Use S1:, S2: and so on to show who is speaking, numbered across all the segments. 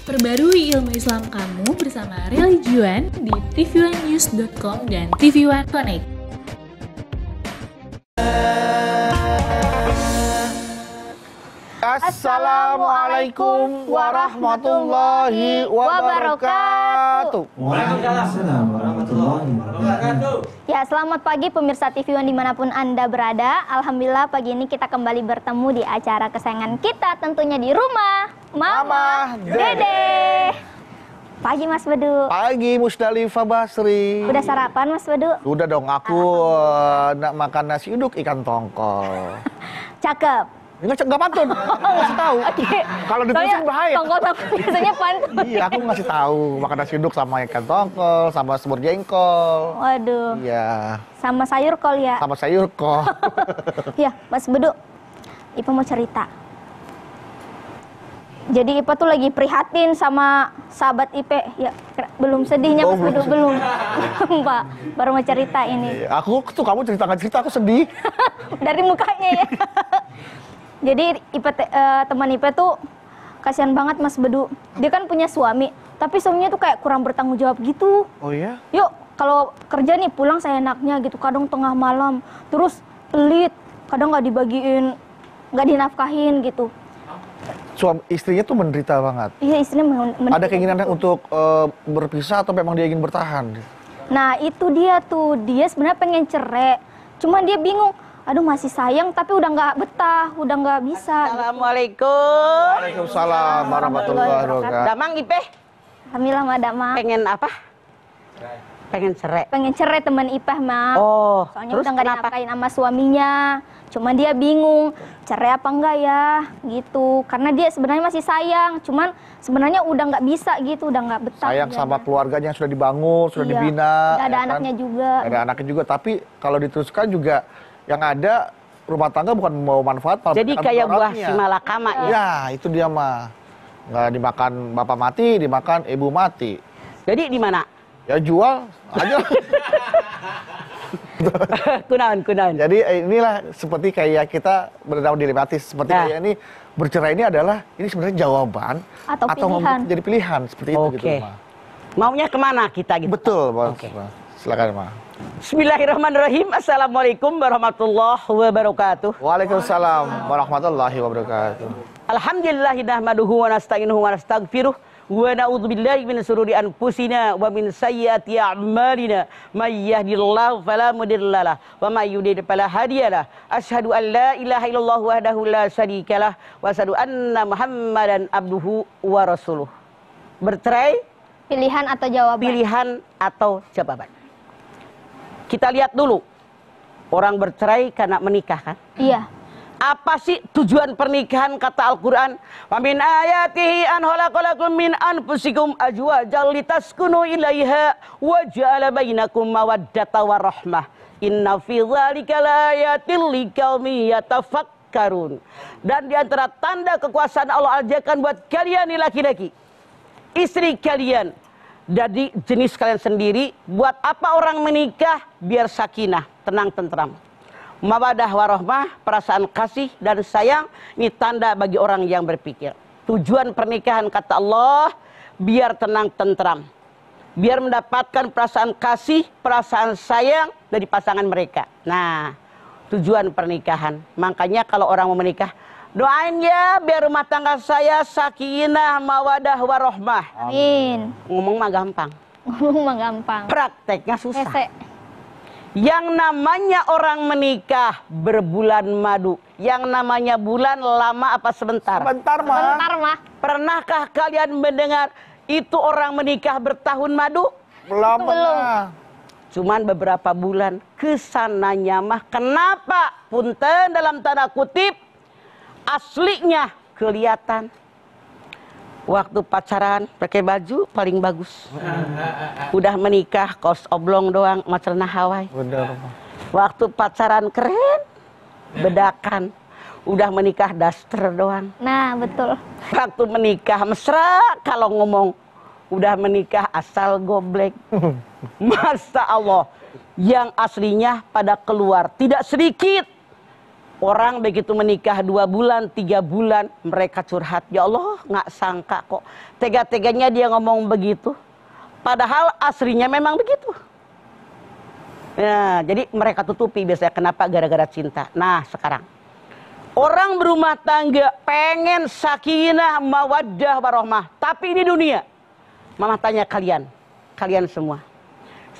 S1: Perbarui ilmu Islam kamu bersama Religion di tv1news.com dan TV1 Connect.
S2: Assalamualaikum warahmatullahi wabarakatuh.
S3: Waalaikumsalam warahmatullahi wabarakatuh.
S4: Ya, selamat pagi pemirsa TV One dimanapun Anda berada. Alhamdulillah pagi ini kita kembali bertemu di acara kesayangan kita, tentunya di rumah Mama Dede. Pagi Mas Bedu.
S2: Pagi Musdalifah Basri.
S4: Udah sarapan Mas Bedu?
S2: Udah dong, aku nak makan nasi uduk ikan tongkol.
S4: Cakep.
S2: Nggak pantun, ngasih tahu. Kalau ditulisin bahaya.
S4: Tongkol-tongkol biasanya pantun.
S2: Iya, aku ngasih tahu makan nasi uduk sama ikan tongkol, sama semur jengkol.
S4: Waduh.
S2: Iya.
S4: Sama sayur kol ya.
S2: Sama sayur kol.
S4: Ya, Mas Bedu. Ipa mau cerita. Jadi Ipa tuh lagi prihatin sama sahabat Ipe. Ya, belum sedihnya Mas Bedu, belum. Pak, baru mau cerita ini.
S2: Aku tuh kamu cerita aku sedih.
S4: Dari mukanya ya. Jadi teman Ipe tuh kasihan banget Mas Bedu. Dia kan punya suami, tapi suaminya tuh kayak kurang bertanggung jawab gitu.
S2: Oh iya?
S4: Yuk, kalau kerja nih pulang seenaknya gitu, kadang tengah malam. Terus pelit, kadang nggak dibagiin, nggak dinafkahin gitu.
S2: Istrinya tuh menderita banget.
S4: Iya, istrinya menderita.
S2: Ada keinginan untuk berpisah atau memang dia ingin bertahan?
S4: Nah, itu dia tuh. Dia sebenarnya pengen cerai. Cuman dia bingung. Aduh, masih sayang tapi udah nggak betah, udah nggak bisa.
S5: Assalamualaikum.
S2: Waalaikumsalam warahmatullahi wabarakatuh.
S5: Damang Ipe.
S4: Alhamdulillah Madama.
S5: Pengen apa? Pengen cerai.
S4: Pengen cerai teman Ipah mah.
S5: Oh,
S4: Soalnya
S5: terus
S4: udah nggak
S5: kenapa?
S4: dinafkahin sama suaminya. Cuman dia bingung cerai apa enggak ya gitu. Karena dia sebenarnya masih sayang. Cuman sebenarnya udah nggak bisa gitu, udah nggak betah.
S2: Sayang sama
S4: kerjanya.
S2: keluarganya yang sudah dibangun, sudah
S4: Iya.
S2: dibina.
S4: Udah ada
S2: ya kan?
S4: anaknya juga.
S2: Ada anaknya juga, tapi kalau diteruskan juga yang ada rumah tangga bukan mau manfaat.
S5: Jadi
S2: malah
S5: kayak buah
S2: mudaratnya.
S5: si malakama ya.
S2: Ya, itu dia mah. Nggak dimakan bapak mati, dimakan ibu mati.
S5: Jadi di mana?
S2: Ya jual aja.
S5: Kunaon.
S2: Jadi inilah seperti kayak kita berdaun dilematis. Seperti
S5: Nah.
S2: kayak ini, bercerai ini adalah, ini sebenarnya jawaban.
S4: Atau pilihan.
S2: Jadi pilihan, seperti itu gitu,
S5: Oke.
S2: Ma.
S5: Maunya kemana kita gitu?
S2: Betul, Mas.
S5: Oke.
S2: Silakan, Ma.
S5: Bismillahirrahmanirrahim. Assalamualaikum warahmatullahi wabarakatuh.
S2: Waalaikumsalam warahmatullahi wabarakatuh.
S5: Alhamdulillahi nahmaduhu wa nasta'inuhu wa nastaghfiruh. Wa na'udzubillahi min sururi anfusina wa min sayyiati a'malina. May yahdihillahu fala mudhillalah wa may yudhlil fala hadiyalah. Asyhadu an la ilaha illallah wahdahu la syarikalah wa asyhadu anna Muhammadan abduhu wa rasuluh. Bercerai
S4: Pilihan atau jawaban?
S5: pilihan atau jawaban. Kita lihat dulu. Orang bercerai karena menikah kan?
S4: Iya.
S5: Apa sih tujuan pernikahan kata Al-Quran? Wa min ayatihi an khalaqalakum min anfusikum azwajan litaskunu ilaiha wa ja'ala bainakum mawaddata wa rahmah. Inna fi dzalika laayatil liqaumin yatafakkarun. Dan di antara tanda kekuasaan Allah ajarkan buat kalian nih laki-laki, istri kalian dari jenis kalian sendiri. Buat apa orang menikah? Biar sakinah, tenang tentram. Mawadah warahmah, perasaan kasih dan sayang, ini tanda bagi orang yang berpikir. Tujuan pernikahan kata Allah, biar tenang tentram, biar mendapatkan perasaan kasih, perasaan sayang dari pasangan mereka. Nah, tujuan pernikahan. Makanya kalau orang mau menikah, doain ya biar rumah tangga saya sakinah, mawadah warahmah.
S4: Amin.
S5: Ngomong mah gampang,
S4: Ngomong mah gampang.
S5: prakteknya susah.
S4: Hese.
S5: Yang namanya orang menikah berbulan madu. Yang namanya bulan lama apa sebentar?
S2: Sebentar, Ma.
S4: Bentar mah.
S5: Pernahkah kalian mendengar itu orang menikah bertahun madu?
S2: Belum,
S4: Belum.
S2: Ma.
S5: Cuman beberapa bulan kesananya mah. Kenapa? Punten dalam tanda kutip aslinya kelihatan. Waktu pacaran pakai baju paling bagus. Udah menikah kaos oblong doang sama celana Hawaii.
S2: Bener, Ma.
S5: Waktu pacaran keren, bedakan. Udah menikah daster doang.
S4: Nah, betul.
S5: Waktu menikah mesra, kalau ngomong udah menikah asal goblek. Masya Allah, yang aslinya pada keluar tidak sedikit. Orang begitu menikah 2 bulan, 3 bulan, mereka curhat. Ya Allah, nggak sangka kok. Tega-teganya dia ngomong begitu. Padahal aslinya memang begitu. Ya, jadi mereka tutupi biasanya. Kenapa? Gara-gara cinta. Nah, sekarang. Orang berumah tangga pengen sakinah, mawaddah, warahmah. Tapi ini dunia. Mama tanya kalian semua.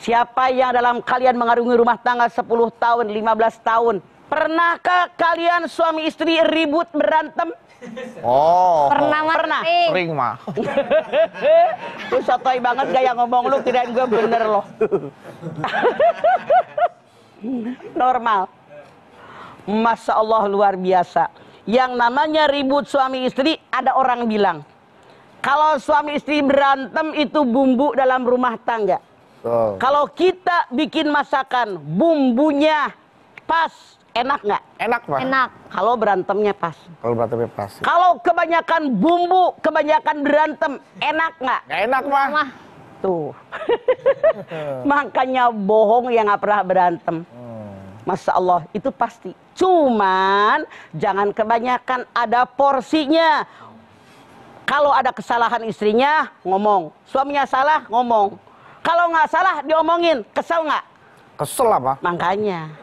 S5: Siapa yang dalam kalian mengarungi rumah tangga 10 tahun, 15 tahun? Pernahkah kalian suami istri ribut berantem?
S2: Oh.
S5: Pernah.
S2: Sering mah.
S5: Lu sotoy banget gaya ngomong lu, kirain gue bener loh. Normal. Masya Allah luar biasa. Yang namanya ribut suami istri, ada orang bilang, kalau suami istri berantem itu bumbu dalam rumah tangga.
S2: Oh.
S5: Kalau kita bikin masakan, bumbunya pas, enak nggak?
S2: Enak mah.
S4: Enak.
S5: Kalau berantemnya pas.
S2: Kalau berantemnya pas.
S5: Kalau kebanyakan bumbu, kebanyakan berantem, enak nggak?
S2: Nggak enak mah.
S4: Mah.
S5: Tuh. Makanya bohong yang nggak pernah berantem. Masya Allah, itu pasti. Cuman jangan kebanyakan, ada porsinya. Kalau ada kesalahan istrinya, ngomong. Suaminya salah, ngomong. Kalau nggak salah, diomongin. Kesel nggak?
S2: Kesel apa?
S5: Makanya.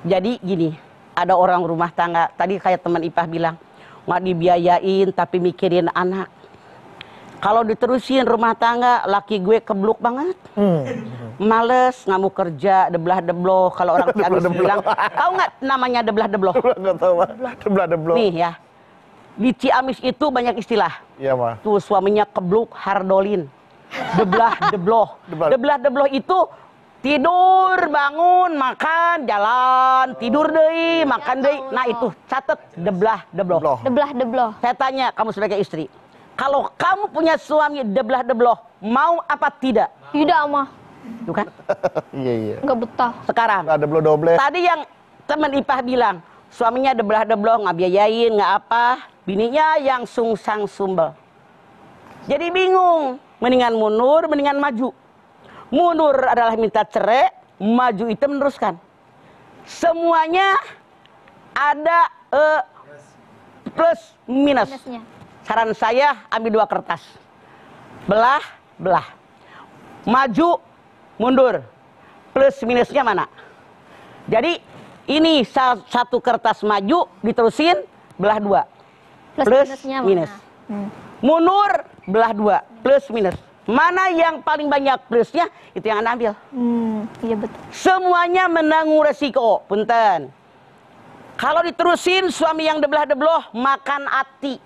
S5: Jadi gini, ada orang rumah tangga. Tadi kayak teman Ipah bilang, nggak dibiayain tapi mikirin anak. Kalau diterusin rumah tangga, laki gue kebluk banget. Males, nggak mau kerja, deblah-debloh. Kalau orang Ciamis bilang, tahu nggak namanya deblah-debloh?
S2: Nggak tahu mah. Deblah-debloh.
S5: Nih ya, di Ciamis itu banyak istilah.
S2: Iya mah.
S5: Tuh suaminya kebluk, hardolin. Deblah-debloh. Deblah-debloh itu tidur, bangun, makan, jalan, tidur deui, makan deui. Nah itu catat deblah-debloh.
S4: Deblah-debloh.
S5: Saya tanya kamu sebagai istri, kalau kamu punya suami deblah-debloh, mau apa tidak?
S4: Tidak mah.
S5: Tuh kan?
S2: Iya.
S4: Nggak betah.
S5: Sekarang.
S2: Nggak debloh doble.
S5: Tadi yang teman Ipah bilang, suaminya deblah-debloh, nggak biayain, nggak apa. Bininya yang sungsang sumbel. Jadi bingung. Mendingan mundur, mendingan maju. Mundur adalah minta cerai, maju itu meneruskan. Semuanya ada plus minus.
S4: Minusnya.
S5: Saran saya ambil 2 kertas. Belah. Maju, mundur. Plus minusnya mana? Jadi ini satu kertas maju diterusin belah 2. Plus
S4: minusnya
S5: minus.
S4: mana?
S5: Mundur belah 2. Plus minus. Mana yang paling banyak plusnya, itu yang Anda ambil.
S4: Iya betul.
S5: Semuanya menanggung resiko. Punten. Kalau diterusin suami yang deblah-debloh, makan hati.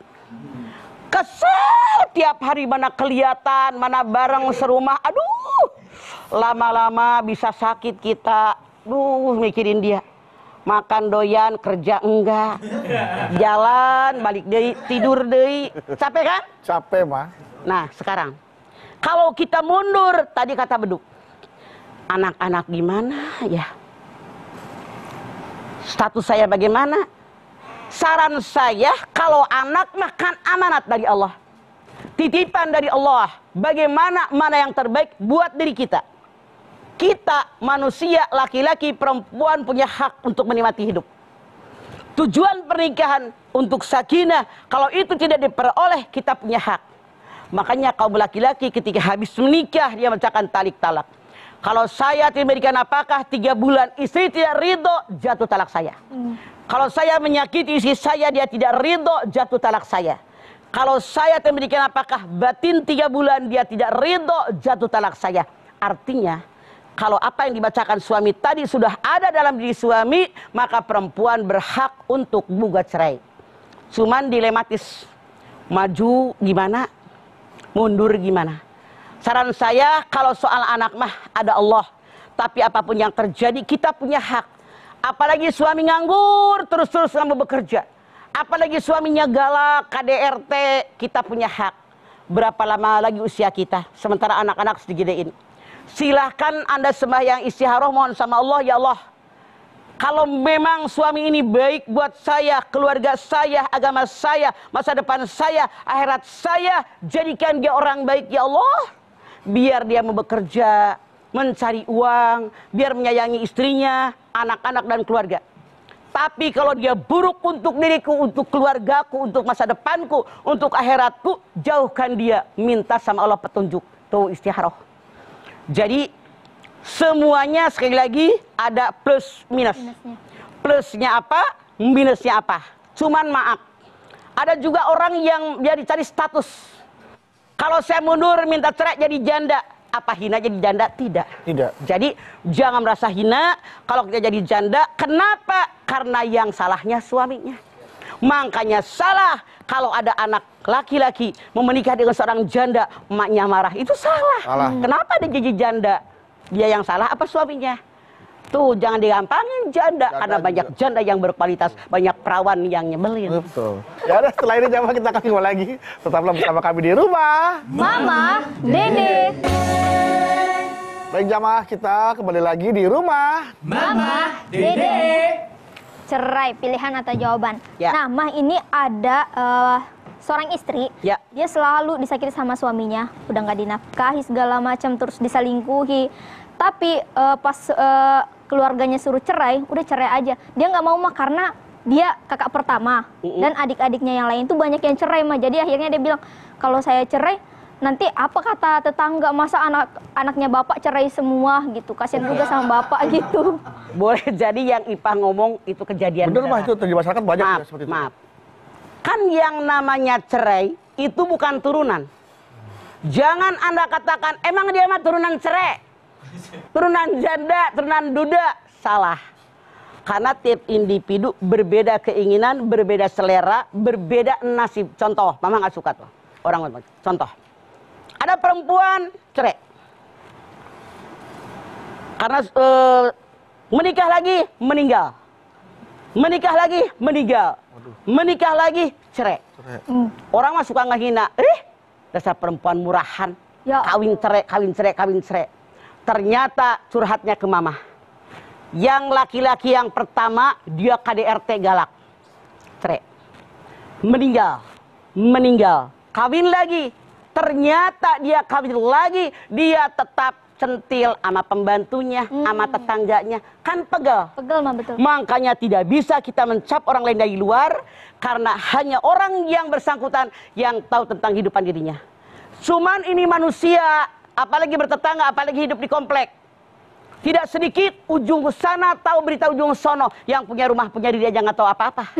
S5: Kesel tiap hari, mana kelihatan, mana bareng serumah. Aduh, lama-lama bisa sakit kita. Duh, mikirin dia. Makan doyan, kerja enggak. Jalan, balik deui, tidur deui. Capek kan?
S2: Capek mah.
S5: Nah, sekarang. Kalau kita mundur, tadi kata Beduk. Anak-anak gimana ya? Status saya bagaimana? Saran saya, kalau anak makan amanat dari Allah. Titipan dari Allah. Bagaimana mana yang terbaik buat diri kita. Kita manusia, laki-laki, perempuan punya hak untuk menikmati hidup. Tujuan pernikahan untuk sakinah. Kalau itu tidak diperoleh, kita punya hak. Makanya kaum laki-laki ketika habis menikah, dia mengucapkan talik talak. Kalau saya tidak memberikan apakah 3 bulan, istri tidak ridho, jatuh talak saya. Kalau saya menyakiti istri saya, dia tidak ridho, jatuh talak saya. Kalau saya tidak memberikan apakah batin 3 bulan, dia tidak ridho, jatuh talak saya. Artinya, kalau apa yang dibacakan suami tadi sudah ada dalam diri suami, maka perempuan berhak untuk gugat cerai. Cuman dilematis. Maju gimana? Mundur gimana? Saran saya, kalau soal anak mah ada Allah. Tapi apapun yang terjadi, kita punya hak. Apalagi suami nganggur, terus-terus nggak mau bekerja. Apalagi suaminya galak, KDRT, kita punya hak. Berapa lama lagi usia kita? Sementara anak-anak segidein. Silahkan Anda sembahyang istikharah, mohon sama Allah, ya Allah. Kalau memang suami ini baik buat saya, keluarga saya, agama saya, masa depan saya, akhirat saya, jadikan dia orang baik ya Allah. Biar dia mau bekerja, mencari uang, biar menyayangi istrinya, anak-anak dan keluarga. Tapi kalau dia buruk untuk diriku, untuk keluargaku, untuk masa depanku, untuk akhiratku, jauhkan dia. Minta sama Allah petunjuk. Tuh istikharah. Jadi semuanya sekali lagi ada plus minus. Plusnya apa, minusnya apa. Cuman maaf, ada juga orang yang dia dicari status. Kalau saya mundur minta cerai jadi janda. Apa hina jadi janda? Tidak.
S2: Tidak.
S5: Jadi jangan merasa hina kalau kita jadi janda. Kenapa? Karena yang salahnya suaminya. Makanya salah kalau ada anak laki-laki mau menikah dengan seorang janda, emaknya marah. Itu salah. Kenapa dia jadi janda? Dia yang salah apa suaminya? Tuh jangan digampangin janda karena banyak janda yang berkualitas, banyak perawan yang nyebelin.
S2: Betul. Ya udah, setelah ini jamaah kita akan kembali lagi. Tetaplah bersama kami di rumah
S4: Mama Dede.
S2: Baik jamaah, kita kembali lagi di rumah
S4: Mama Dede. Cerai, pilihan atau jawaban.
S5: Ya.
S4: Nah, Mah ini ada seorang istri.
S5: Ya.
S4: Dia selalu disakiti sama suaminya, udah nggak dinafkahi segala macam, terus diselingkuhi. Tapi pas keluarganya suruh cerai, udah cerai aja. Dia nggak mau mah karena dia kakak pertama dan adik-adiknya yang lain tuh banyak yang cerai mah. Jadi akhirnya dia bilang, kalau saya cerai nanti apa kata tetangga, masa anaknya bapak cerai semua gitu, kasihan juga sama bapak gitu.
S5: Boleh jadi yang Ipah ngomong itu kejadian.
S2: Bener mah, itu terjadi masyarakat banyak
S5: maaf,
S2: ya, seperti itu.
S5: maaf. Kan yang namanya cerai itu bukan turunan. Jangan Anda katakan emang dia mah turunan cerai, turunan janda, turunan duda. Salah. Karena tiap individu berbeda keinginan, berbeda selera, berbeda nasib. Contoh, mama nggak suka tuh orang. Contoh, ada perempuan cerai karena menikah lagi meninggal, menikah lagi meninggal, menikah lagi cerai. Orang mah suka ngehina, dasar perempuan murahan,
S4: Ya.
S5: kawin cerai, kawin cerai, kawin cerai. Ternyata curhatnya ke mama. Yang laki-laki yang pertama dia KDRT galak, cerai, meninggal, meninggal, kawin lagi. Ternyata dia kawin lagi, dia tetap centil sama pembantunya, sama tetangganya, kan pegel.
S4: Pegel mah betul.
S5: Makanya tidak bisa kita mencap orang lain dari luar, karena hanya orang yang bersangkutan yang tahu tentang kehidupan dirinya. Cuman ini manusia, apalagi bertetangga, apalagi hidup di komplek. Tidak sedikit ujung ke sana tahu berita ujung sono, yang punya rumah punya diri aja nggak tahu apa-apa.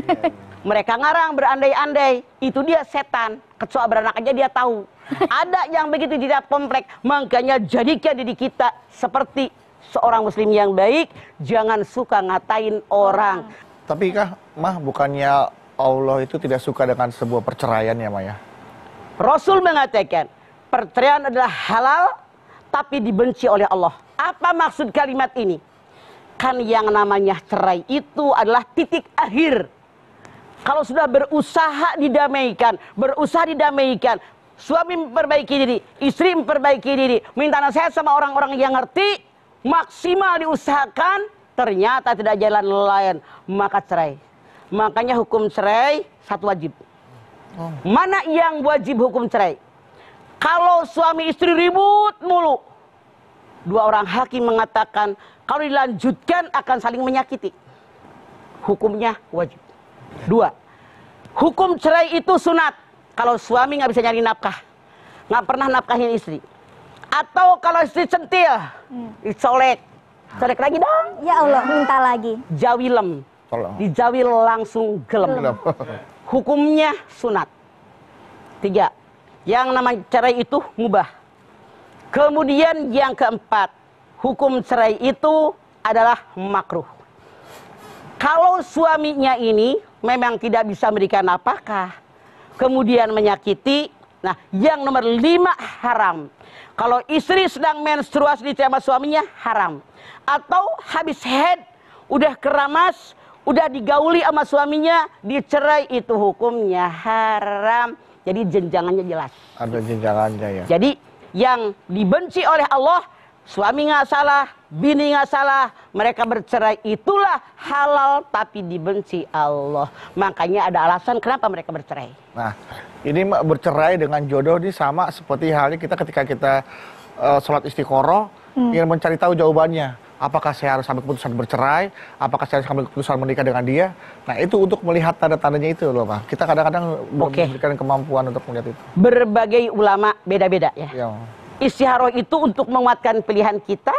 S5: Mereka ngarang berandai-andai, itu dia setan. Kecoa beranak aja dia tahu. Ada yang begitu tidak komplek, makanya jadikan diri kita seperti seorang muslim yang baik, jangan suka ngatain orang.
S2: Tapi kah, Mah, bukannya Allah itu tidak suka dengan sebuah perceraian ya, Mah ya?
S5: Rasul mengatakan, perceraian adalah halal, tapi dibenci oleh Allah. Apa maksud kalimat ini? Kan yang namanya cerai itu adalah titik akhir. Kalau sudah berusaha didamaikan, suami memperbaiki diri, istri memperbaiki diri, minta nasihat sama orang-orang yang ngerti, maksimal diusahakan, ternyata tidak jalan lain, maka cerai. Makanya hukum cerai satu wajib. Mana yang wajib hukum cerai? Kalau suami istri ribut mulu, dua orang hakim mengatakan kalau dilanjutkan akan saling menyakiti. Hukumnya wajib. Dua, hukum cerai itu sunat. Kalau suami nggak bisa nyari nafkah, nggak pernah nafkahin istri, atau kalau istri centil, dicolek, colek lagi dong.
S4: Ya Allah, minta lagi.
S5: Jawilem, dijawil langsung gelem. Hukumnya sunat. Tiga, yang namanya cerai itu mubah. Kemudian yang keempat, hukum cerai itu adalah makruh. Kalau suaminya ini memang tidak bisa memberikan nafkah, kemudian menyakiti, nah yang nomor 5 haram. Kalau istri sedang menstruasi sama suaminya, haram. Atau habis head, udah keramas, udah digauli sama suaminya, dicerai, itu hukumnya haram. Jadi jenjangannya jelas.
S2: Ada jenjangannya ya.
S5: Jadi yang dibenci oleh Allah, suami nggak salah, bini nggak salah, mereka bercerai, itulah halal tapi dibenci Allah. Makanya ada alasan kenapa mereka bercerai.
S2: Nah, ini bercerai dengan jodoh ini sama seperti halnya kita ketika kita sholat istiqoroh, ingin mencari tahu jawabannya. Apakah saya harus ambil keputusan bercerai? Apakah saya harus ambil keputusan menikah dengan dia? Nah, itu untuk melihat tanda-tandanya itu loh, Pak. Kita kadang-kadang memberikan kemampuan untuk melihat itu.
S5: Berbagai ulama beda-beda ya.
S2: Ya.
S5: Istikharah itu untuk menguatkan pilihan kita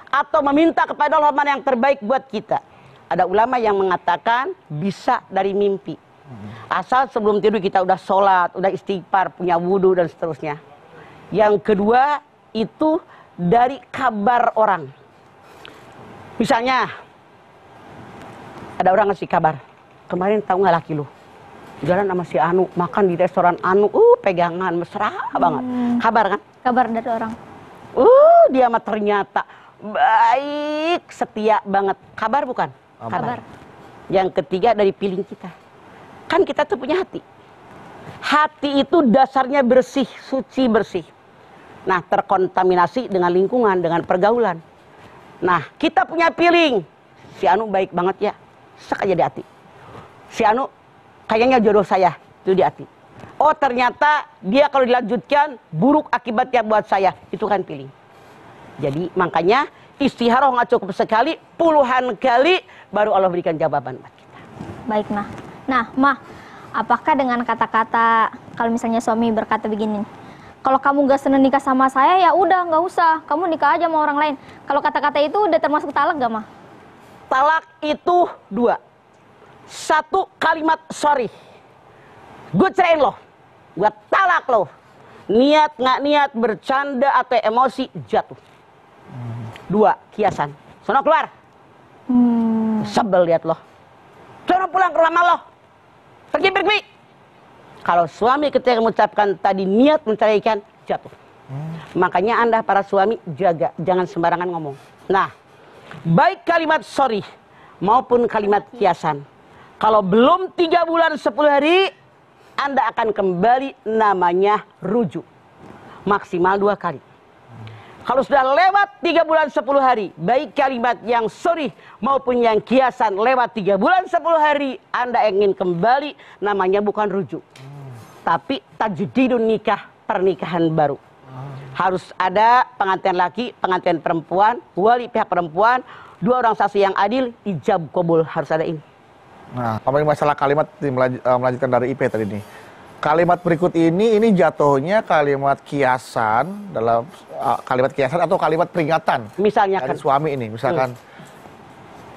S5: atau meminta kepada Allah mana yang terbaik buat kita. Ada ulama yang mengatakan bisa dari mimpi. Asal sebelum tidur kita udah sholat, udah istighfar, punya wudhu dan seterusnya. Yang kedua itu dari kabar orang. Misalnya, ada orang ngasih kabar, kemarin tahu nggak laki lu? Jalan sama si Anu, makan di restoran Anu, pegangan, mesra banget. Kabar kan?
S4: Kabar dari orang.
S5: Dia mah ternyata baik, setia banget. Kabar bukan?
S4: Kabar.
S5: Yang ketiga dari feeling kita. Kan kita tuh punya hati. Hati itu dasarnya bersih, suci, bersih. Nah, terkontaminasi dengan lingkungan, dengan pergaulan. Nah, kita punya feeling, si Anu baik banget ya, sek aja di hati. Si Anu kayaknya jodoh saya, itu di hati. Oh ternyata dia kalau dilanjutkan buruk akibatnya buat saya, itu kan feeling. Jadi makanya istikharah nggak cukup sekali, puluhan kali baru Allah berikan jawaban buat kita.
S4: Baik, Mah. Nah, Mah, apakah dengan kata-kata kalau misalnya suami berkata begini, kalau kamu gak senang nikah sama saya, ya udah nggak usah. Kamu nikah aja sama orang lain. Kalau kata-kata itu udah termasuk talak gak, Mah?
S5: Talak itu dua. Satu kalimat sorry. Gue cerain lo. Gue talak lo. Niat nggak niat, bercanda atau emosi, jatuh. Dua, kiasan. Sono keluar. Sebel lihat lo. Sono pulang ke rumah lo. Pergi. Kalau suami ketika mengucapkan tadi niat menceraikan, jatuh. Makanya Anda para suami jaga, jangan sembarangan ngomong. Nah, baik kalimat sorry maupun kalimat kiasan. Kalau belum 3 bulan 10 hari, Anda akan kembali namanya rujuk. Maksimal 2 kali. Kalau sudah lewat 3 bulan 10 hari, baik kalimat yang sorry maupun yang kiasan lewat 3 bulan 10 hari, Anda ingin kembali, namanya bukan rujuk. Tapi tajdidun nikah, pernikahan baru. Harus ada pengantin laki, pengantin perempuan, wali pihak perempuan, 2 orang saksi yang adil, ijab kabul, harus ada ini.
S2: Nah, ngomongin masalah kalimat melanjutkan dari IP tadi nih. Kalimat berikut ini jatuhnya kalimat kiasan dalam kalimat kiasan atau kalimat peringatan.
S5: Misalnya
S2: dari suami ini, misalkan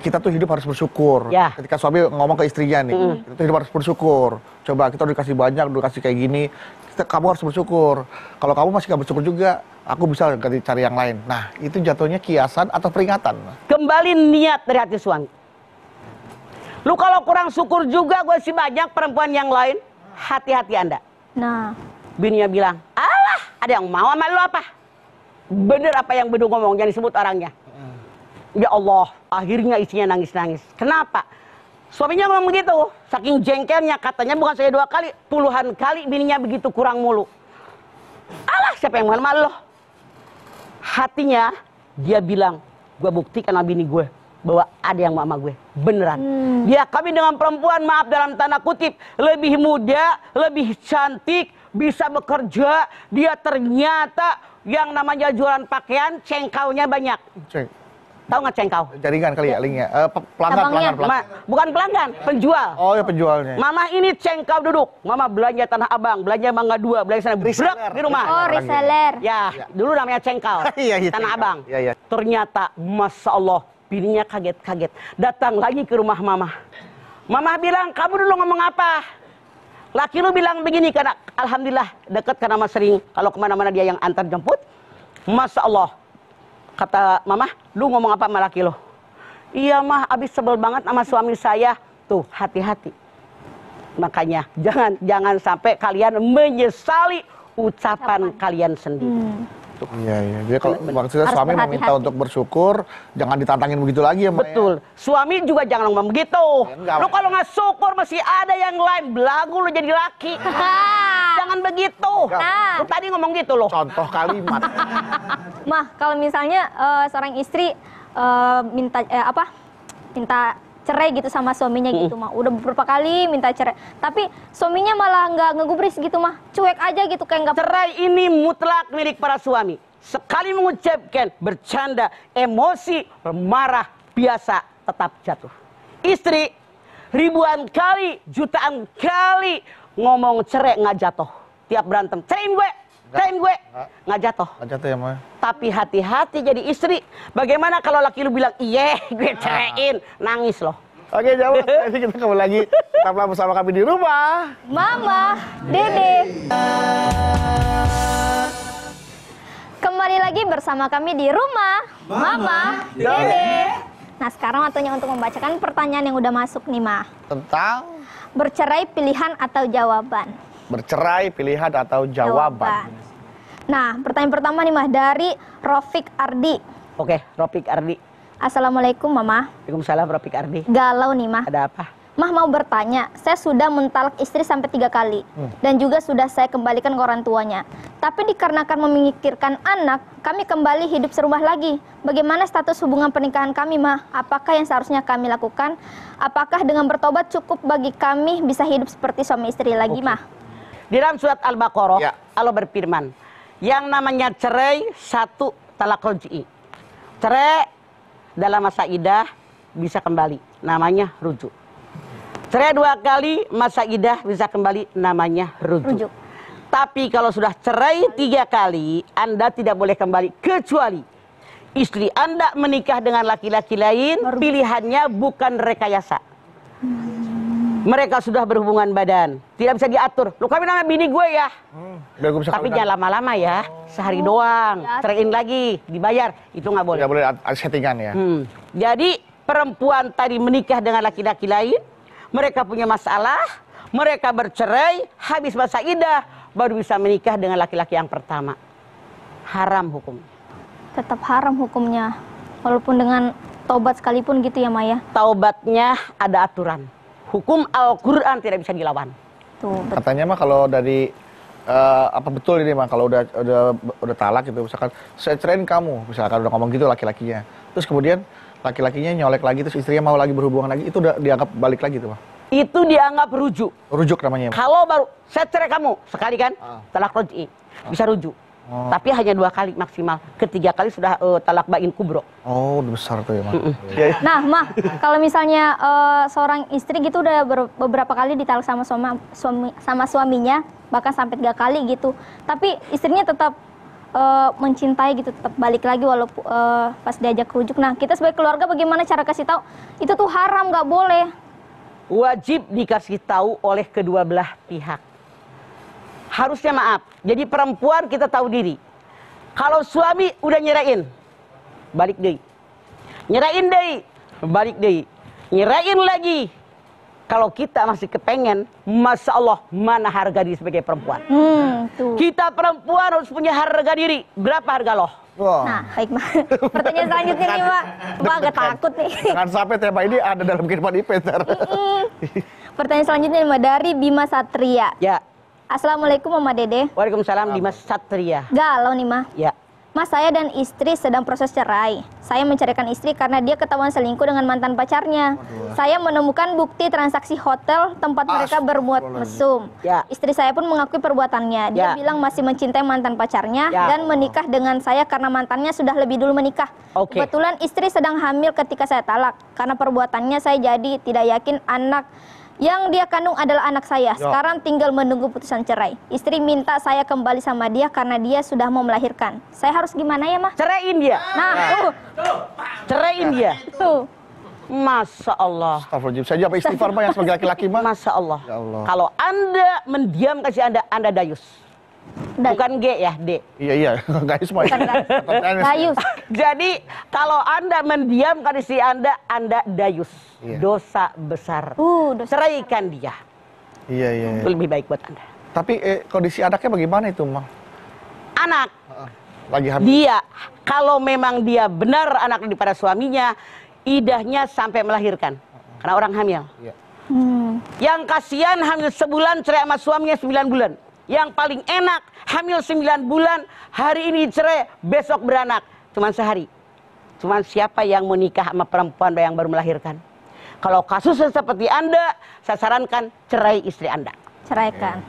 S2: kita tuh hidup harus bersyukur.
S5: Ya.
S2: Ketika suami ngomong ke istrinya nih, kita tuh hidup harus bersyukur. Coba kita udah dikasih banyak, udah dikasih kayak gini, kamu harus bersyukur. Kalau kamu masih gak bersyukur juga, aku bisa cari yang lain. Nah, itu jatuhnya kiasan atau peringatan.
S5: Kembali niat dari hati suami. Lu kalau kurang syukur juga, gue sih banyak perempuan yang lain, hati-hati Anda.
S4: Nah,
S5: Bininya bilang, alah, ada yang mau sama lu apa? Bener apa yang Bedu ngomong, jangan disebut orangnya. Ya Allah, akhirnya istrinya nangis-nangis. Kenapa? Suaminya ngomong begitu, saking jengkelnya, katanya bukan saya 2 kali, puluhan kali bininya begitu kurang mulu. Alah, siapa yang mau sama lo? Hatinya, dia bilang, gue buktikan sama bini gue, bahwa ada yang mau sama gue. Beneran. Dia kawin dengan perempuan, maaf dalam tanda kutip, lebih muda, lebih cantik, bisa bekerja. Dia ternyata yang namanya jualan pakaian, cengkaunya banyak. Tahu nggak cengkau?
S2: Jaringan kali ya, linknya. Pelanggan.
S5: Bukan pelanggan, penjual.
S2: Oh ya, penjualnya.
S5: Mama ini cengkau duduk. Mama belanja Tanah Abang, belanja Mangga 2, belanja sana, brak di rumah.
S4: oh reseller.
S5: Ya, dulu namanya cengkau.
S2: Iya,
S5: Tanah
S2: cengkau.
S5: Abang.
S2: Iya.
S5: Ternyata, Masya Allah, bininya kaget-kaget. Datang lagi ke rumah Mama. Mama bilang, kamu dulu ngomong apa? Laki lu bilang begini, karena Alhamdulillah deket karena Mas sering, kalau kemana-mana dia yang antar jemput. Masya Allah. Kata Mama, lu ngomong apa sama laki lo? Iya mah, abis sebel banget sama suami saya. Tuh, hati-hati. Makanya, jangan sampai kalian menyesali ucapan kalian sendiri.
S2: Iya. Jadi kalau maksudnya suami meminta untuk bersyukur, jangan ditantangin begitu lagi ya, Mbak.
S5: Betul. Ya? Suami juga jangan ngomong begitu. Lu kalau nggak syukur masih ada yang lain, belagu lu jadi laki. Jangan begitu. Lu tadi ngomong gitu loh.
S2: Contoh kalimat.
S4: Mah, kalau misalnya seorang istri minta cerai gitu sama suaminya gitu mah, udah beberapa kali minta cerai, tapi suaminya malah nggak ngegubris gitu mah, cuek aja gitu kayak nggak.
S5: Cerai ini mutlak milik para suami. sekali mengucapkan, bercanda, emosi, marah, biasa, tetap jatuh. Istri, ribuan kali, jutaan kali ngomong cerai nggak jatuh. Tiap berantem, ceraiin gue, nggak jatuh.
S2: Nggak jatuh ya, Ma?
S5: Tapi hati-hati jadi istri. Bagaimana kalau laki lu bilang, iya gue ceraiin, nangis loh.
S2: Oke, jawab. Nanti kita kembali lagi. Tetaplah bersama kami di rumah.
S4: Mama, Dede. Kembali lagi bersama kami di rumah Mama, Dede. Nah, sekarang waktunya untuk membacakan pertanyaan yang udah masuk nih, Ma.
S2: Tentang
S4: Bercerai pilihan atau jawaban?
S2: bercerai, pilihan atau jawaban.
S4: Nah, pertanyaan pertama nih, Mah, dari Rofik Ardi.
S5: Oke, Rofik Ardi.
S4: Assalamualaikum, Mama.
S5: Waalaikumsalam, Rofik Ardi.
S4: Galau nih, Mah.
S5: Ada apa?
S4: Mah mau bertanya, saya sudah mentalak istri sampai 3 kali. Dan juga sudah saya kembalikan ke orang tuanya. Tapi dikarenakan memikirkan anak, kami kembali hidup serumah lagi. Bagaimana status hubungan pernikahan kami, Mah? Apakah yang seharusnya kami lakukan? Apakah dengan bertobat cukup bagi kami bisa hidup seperti suami istri lagi, Mah?
S5: Di dalam surat Al-Baqarah,
S2: Ya.
S5: Allah berfirman, yang namanya cerai, 1 talak ruj'i. Cerai dalam masa idah bisa kembali, namanya rujuk. Cerai 2 kali, masa idah bisa kembali, namanya rujuk. Tapi kalau sudah cerai 3 kali, Anda tidak boleh kembali, kecuali istri Anda menikah dengan laki-laki lain, pilihannya bukan rekayasa. Mereka sudah berhubungan badan, tidak bisa diatur. Lu kawin sama bini gue ya.
S2: Biar gue bisa
S5: Tapi
S2: kawin.
S5: jangan lama-lama ya, sehari doang, ceraiin lagi, dibayar, itu nggak boleh.
S2: Nggak boleh ada settingan ya.
S5: Jadi perempuan tadi menikah dengan laki-laki lain, mereka punya masalah, mereka bercerai, habis masa idah, baru bisa menikah dengan laki-laki yang pertama. Haram hukum.
S4: Tetap haram hukumnya. Walaupun dengan taubat sekalipun gitu ya, Maya.
S5: Taubatnya ada aturan. Hukum Al-Quran tidak bisa dilawan.
S4: Tuh,
S2: Katanya mah kalau dari apa betul ini mah kalau udah talak gitu, misalkan saya ceraiin kamu, misalkan udah ngomong gitu laki-lakinya. Terus kemudian laki-lakinya nyolek lagi, terus istrinya mau lagi berhubungan lagi, itu udah dianggap balik lagi tuh, Mah.
S5: Itu dianggap rujuk.
S2: Rujuk namanya.
S5: Kalau baru saya cerai kamu sekali kan, talak roj'i, bisa rujuk. Tapi hanya 2 kali maksimal. Ketiga kali sudah talak bain kubro.
S2: Oh, udah besar tuh ya, Mah.
S4: Nah, Mah, kalau misalnya seorang istri gitu udah beberapa kali ditalak sama suaminya, bahkan sampai 3 kali gitu. Tapi istrinya tetap mencintai gitu, tetap balik lagi walaupun pas diajak rujuk. Nah, kita sebagai keluarga bagaimana cara kasih tahu? Itu tuh haram, nggak boleh.
S5: Wajib dikasih tahu oleh kedua belah pihak. Harusnya maaf. Jadi perempuan kita tahu diri. Kalau suami udah nyerain, balik deh. Nyerain deh, balik deh. Nyerain lagi. Kalau kita masih kepengen, Masya Allah, mana harga diri sebagai perempuan?
S4: Tuh.
S5: Kita perempuan harus punya harga diri. Berapa harga loh?
S2: Wah.
S4: Nah, baik, Mah. Pertanyaan selanjutnya nih, Mah. Mah agak takut nih.
S2: Jangan sampai tema ini ada dalam kehidupan IP ntar.
S4: Pertanyaan selanjutnya nih, Mah, dari Bima Satria.
S5: Ya.
S4: Assalamualaikum, Mama Dede.
S5: Waalaikumsalam, Dimas Satria.
S4: Galau nih, Mah.
S5: Ya.
S4: Mas, saya dan istri sedang proses cerai. Saya menceraikan istri karena dia ketahuan selingkuh dengan mantan pacarnya. Saya menemukan bukti transaksi hotel tempat mereka berbuat mesum.
S5: Ya.
S4: Istri saya pun mengakui perbuatannya. Dia
S5: Ya.
S4: bilang masih mencintai mantan pacarnya
S5: Ya.
S4: dan menikah dengan saya karena mantannya sudah lebih dulu menikah.
S5: Oke.
S4: Kebetulan istri sedang hamil ketika saya talak. Karena perbuatannya saya jadi tidak yakin anak yang dia kandung adalah anak saya. Sekarang tinggal menunggu putusan cerai. Istri minta saya kembali sama dia karena dia sudah mau melahirkan. Saya harus gimana ya, Mah?
S5: Ceraiin dia.
S4: Nah,
S5: Ceraiin dia.
S4: tuh.
S5: Masya Allah.
S2: Astagfirullahaladzim. Saya jawab istighfar, Mah, yang sebagai laki-laki, Mah.
S5: Masya Allah.
S2: Ya Allah.
S5: Kalau Anda mendiam kasih Anda dayus. Bukan G ya, D.
S2: Iya, guys, semua.
S4: Dayus.
S5: Jadi kalau Anda mendiam kasih si Anda dayus.
S2: Iya.
S5: Dosa besar.
S4: Dosa.
S5: Ceraikan dia.
S2: Iya.
S5: Itu lebih baik buat Anda.
S2: Tapi kondisi anaknya bagaimana itu, Mah?
S5: Anak.
S2: Lagi hamil.
S5: Dia, kalau memang dia benar anak daripada suaminya, idahnya sampai melahirkan. Karena orang hamil.
S2: Iya.
S5: Yang kasihan hamil sebulan, cerai sama suaminya 9 bulan. Yang paling enak, hamil 9 bulan, hari ini cerai, besok beranak. Cuman sehari. Cuman siapa yang mau nikah sama perempuan yang baru melahirkan? Kalau kasusnya seperti Anda, saya sarankan cerai istri Anda.
S4: Ceraikan.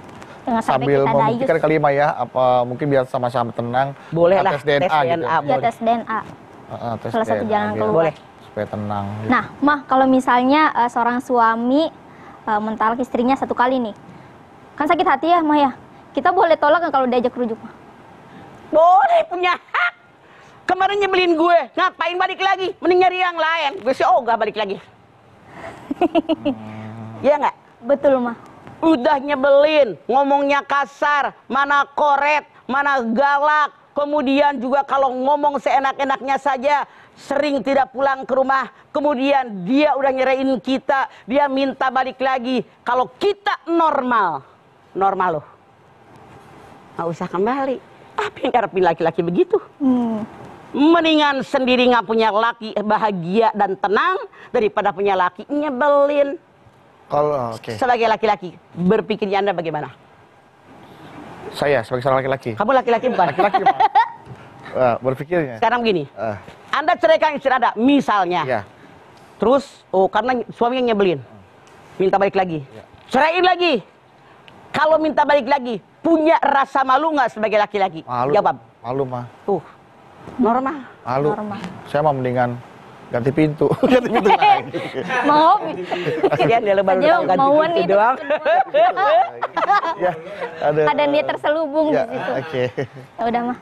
S4: Jangan sampai
S2: sambil
S4: kita
S2: membuktikan
S4: dayus.
S2: kali Ma ya, apa mungkin biar sama-sama tenang.
S5: Boleh lah,
S2: tes DNA,
S5: tes
S2: gitu.
S5: DNA.
S4: Ya, tes DNA.
S2: Tes
S4: Salah satu
S2: DNA,
S4: jalan
S2: biar
S4: keluar.
S5: Boleh.
S2: supaya tenang. gitu.
S4: Nah, Mah, kalau misalnya seorang suami mentalak istrinya 1 kali nih, kan sakit hati ya, Mah ya. Kita boleh tolak nggak kalau diajak rujuk, Mah?
S5: Boleh, punya hak. Kemarin nyebelin gue, ngapain balik lagi? Mending nyari yang lain. Gue sih ogah balik lagi. Iya nggak?
S4: Betul, Mah.
S5: Udah nyebelin, ngomongnya kasar, mana koret, mana galak. Kemudian juga kalau ngomong seenak-enaknya saja, sering tidak pulang ke rumah. Kemudian dia udah nyerahin kita, dia minta balik lagi. Kalau kita normal loh. Nggak usah kembali. Apa yang ngarepin laki-laki begitu? Mendingan sendiri nggak punya laki bahagia dan tenang daripada punya laki nyebelin.
S2: Kalau oke.
S5: Sebagai laki-laki, berpikirnya Anda bagaimana?
S2: Saya sebagai seorang laki-laki.
S5: Kamu laki-laki bukan?
S2: Laki-laki Ma. Berpikirnya.
S5: Sekarang begini,
S2: Eh,
S5: Anda ceraikan istri Anda, misalnya.
S2: ya.
S5: Terus, karena suaminya nyebelin, minta balik lagi. Ceraiin lagi. Kalau minta balik lagi, punya rasa malu nggak sebagai laki-laki?
S2: Malu.
S5: Jawab.
S2: Malu mah.
S5: Normal.
S2: Malu.
S4: Normal.
S2: Saya mah mendingan ganti pintu. Ganti pintu lain.
S4: Mau?
S5: Kalian dia baru
S4: Dia
S5: tahu ganti
S4: mauan
S5: pintu
S4: itu.
S5: doang.
S2: Ya,
S4: Ada niat terselubung
S2: Ya,
S4: di situ.
S2: oke.
S4: Ya udah, Mah.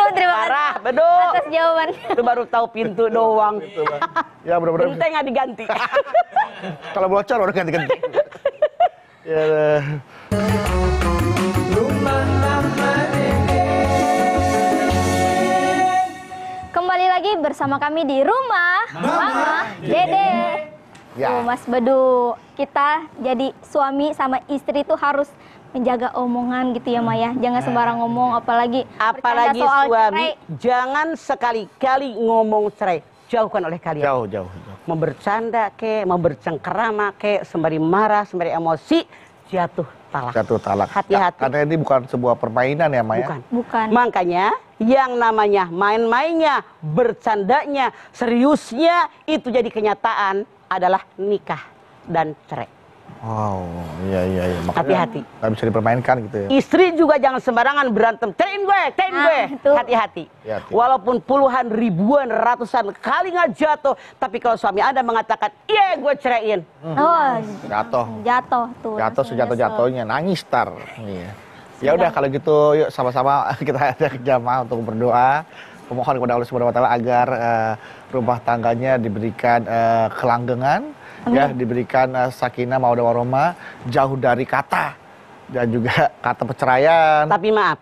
S4: Terima kasih
S5: Parah, beduk.
S4: atas jawaban.
S5: Itu baru tahu pintu doang.
S2: Ya, benar-benar.
S5: Genteng nggak diganti.
S2: Kalau bocor udah ganti-ganti. Ya.
S4: Kembali lagi bersama kami di rumah Mama Dede.
S2: Ya.
S4: Tuh, Mas Bedu, kita jadi suami sama istri tuh harus menjaga omongan gitu ya, Maya. Jangan sembarang ngomong, apalagi bercanda
S5: Apalagi
S4: soal
S5: suami,
S4: cerai.
S5: jangan sekali-kali ngomong cerai. Jauhkan oleh kalian.
S2: Jauh.
S5: Mau bercanda kek, mau bercengkerama kek, sembari marah, sembari emosi, jatuh talak.
S2: Jatuh talak.
S5: Hati-hati.
S2: Ya, karena ini bukan sebuah permainan ya, Maya.
S4: Bukan.
S5: Makanya yang namanya main-mainnya, bercandanya, seriusnya itu jadi kenyataan adalah nikah dan cerai.
S2: Wow, iya. Makanya
S5: Hati-hati.
S2: nggak bisa dipermainkan gitu ya.
S5: Istri juga jangan sembarangan berantem. Ceraiin gue.
S4: itu.
S5: Hati-hati.
S2: Hati-hati.
S5: Walaupun puluhan, ribuan, ratusan kali nggak jatuh, tapi kalau suami Anda mengatakan, iya gue ceraiin.
S4: Oh,
S2: Jatuh.
S4: jatuh tuh.
S2: Jatuh
S4: langsung
S2: sejatuh-jatuhnya, nangis tar. Iya. Ya udah kalau gitu yuk sama-sama kita ajak jamaah untuk berdoa. Memohon kepada Allah Subhanahu wa taala agar rumah tangganya diberikan kelanggengan, ya, diberikan sakinah mawaddah warahmah, jauh dari kata dan juga kata perceraian.
S5: Tapi maaf,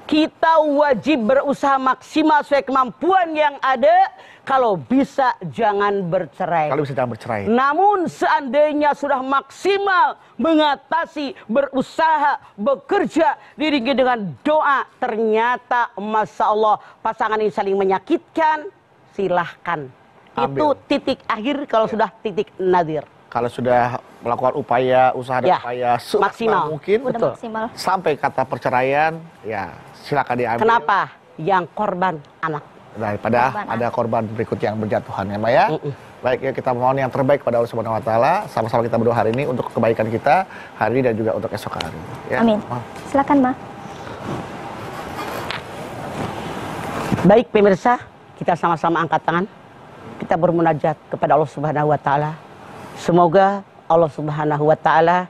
S5: kita wajib berusaha maksimal sesuai kemampuan yang ada. Kalau bisa jangan bercerai.
S2: Kalau bisa jangan bercerai.
S5: Namun seandainya sudah maksimal mengatasi, berusaha, bekerja, diiringi dengan doa, ternyata Masya Allah pasangan ini saling menyakitkan, silahkan.
S2: Ambil.
S5: Itu titik akhir kalau sudah titik nadir.
S2: Kalau sudah melakukan upaya, usaha dan
S5: Ya,
S2: upaya
S5: maksimal.
S2: semaksimal mungkin,
S4: Udah
S5: Betul.
S4: maksimal.
S2: sampai kata perceraian, ya silakan diambil.
S5: Kenapa? Yang korban anak.
S2: Daripada
S4: Korban
S2: ada korban berikut yang berjatuhan ya, Maya. Baik ya, kita mohon yang terbaik pada Allah Subhanahu wa taala. Sama-sama kita berdoa hari ini untuk kebaikan kita hari ini dan juga untuk esok hari. Ya.
S4: Amin.
S2: Ma.
S4: Silakan, Ma.
S5: Baik pemirsa, kita sama-sama angkat tangan. Kita bermunajat kepada Allah Subhanahu wa taala. Semoga Allah Subhanahu wa taala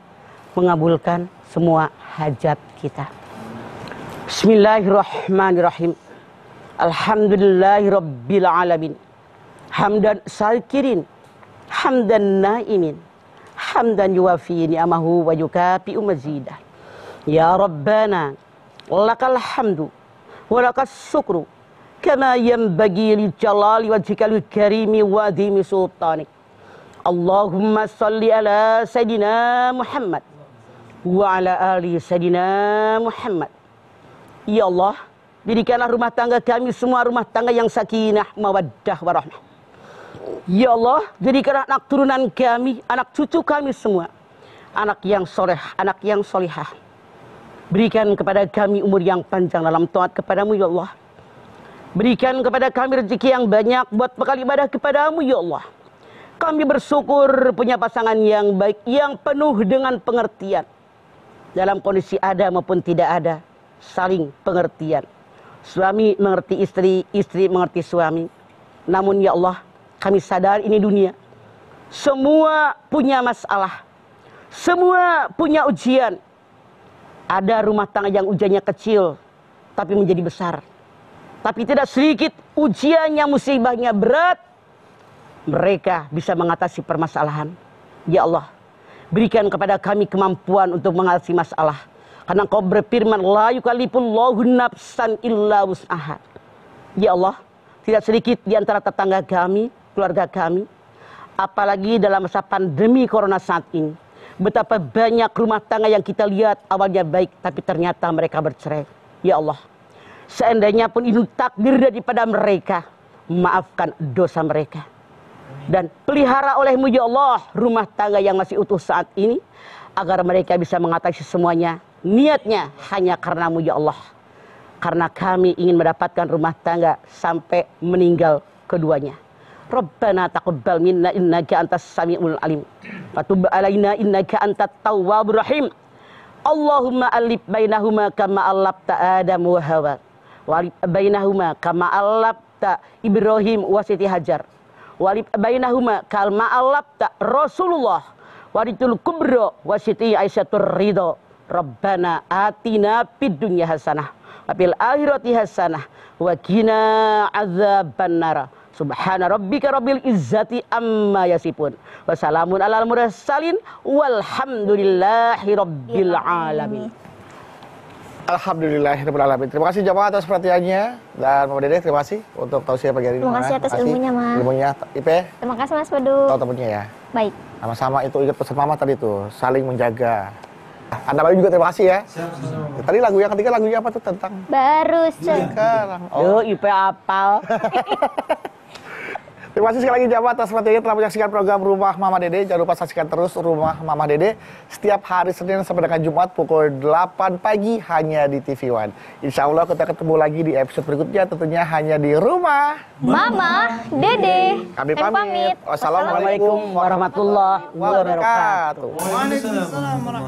S5: mengabulkan semua hajat kita. Bismillahirrahmanirrahim. Alhamdulillahirabbil alamin. Hamdan syakirin, hamdan naimin, hamdan yuwafi ni'amahu wa yukafi'u mazidah. Ya Rabbana, lakal hamdu wa lakas syukru kama yanbaghi li jalali wajhikal karimi wa adhimi sultanik. Allahumma salli ala Sayyidina Muhammad wa ala ali Sayyidina Muhammad. Ya Allah, jadikanlah rumah tangga kami semua rumah tangga yang sakinah, mawaddah, warahmah. Ya Allah, jadikanlah anak turunan kami, anak cucu kami semua anak yang soleh, anak yang solihah. Berikan kepada kami umur yang panjang dalam taat kepadamu ya Allah. Berikan kepada kami rezeki yang banyak buat bekal ibadah kepadamu ya Allah. Kami bersyukur punya pasangan yang baik, yang penuh dengan pengertian, dalam kondisi ada maupun tidak ada, saling pengertian. Suami mengerti istri, istri mengerti suami. Namun ya Allah, kami sadar ini dunia. Semua punya masalah. Semua punya ujian. Ada rumah tangga yang ujiannya kecil, tapi menjadi besar. Tapi tidak sedikit ujiannya, musibahnya berat. Mereka bisa mengatasi permasalahan. Ya Allah, berikan kepada kami kemampuan untuk mengatasi masalah. Karena Engkau berfirman, la yukallifullahu nafsan illa wus'aha. Ya Allah, tidak sedikit di antara tetangga kami, keluarga kami, apalagi dalam masa pandemi corona saat ini, betapa banyak rumah tangga yang kita lihat awalnya baik, tapi ternyata mereka bercerai. Ya Allah, seandainya pun itu takdir daripada mereka, maafkan dosa mereka. Dan pelihara oleh-Mu ya Allah rumah tangga yang masih utuh saat ini, agar mereka bisa mengatasi semuanya. Niatnya hanya karena-Mu ya Allah. Karena kami ingin mendapatkan rumah tangga sampai meninggal keduanya. Rabbana taqabbal minna innaka antas samiul alim. Wa tub alaina innaka antat tawwabur rahim. Allahumma alif bainahuma kama allafta Adam wa Hawa. Wa alif bainahuma kama allafta Ibrahim wa Siti Hajar. Wa alif bainahuma kama allafta Rasulullah wa ritul kubra wa Siti Aisyatur ridha. Rabbana atina fid dunya hasanah wa fil akhirati hasanah wa qina adzabannar. Subhana rabbika rabbil izzati amma yasifun. Wassalamun alal mursalin walhamdulillahi rabbil alamin.
S2: Alhamdulillahirabbil alamin. Terima kasih jamaah atas perhatiannya, dan Mama Dede terima kasih untuk tausiah pagi hari ini.
S4: Terima kasih atas ilmunya, Mas.
S2: Ilmunya Ipe.
S4: Terima kasih Mas Badu.
S2: Tahu temennya ya.
S4: Baik.
S2: Sama-sama, itu ingat pesan Mama tadi tuh, saling menjaga. Anda Bayu juga terima kasih ya. Tadi lagu yang ketiga lagunya apa tuh, tentang
S4: Baru
S2: sekarang.
S5: Yo, IP apal.
S2: Terima kasih sekali lagi jamaah atas perhatiannya telah menyaksikan program Rumah Mama Dede. Jangan lupa saksikan terus Rumah Mama Dede setiap hari Senin sampai dengan Jumat pukul 8 pagi hanya di TV One. Insya Allah kita ketemu lagi di episode berikutnya, tentunya hanya di Rumah
S4: Mama Dede.
S2: Kami pamit. Wassalamualaikum
S5: Warahmatullahi wabarakatuh.
S2: wabarakatuh.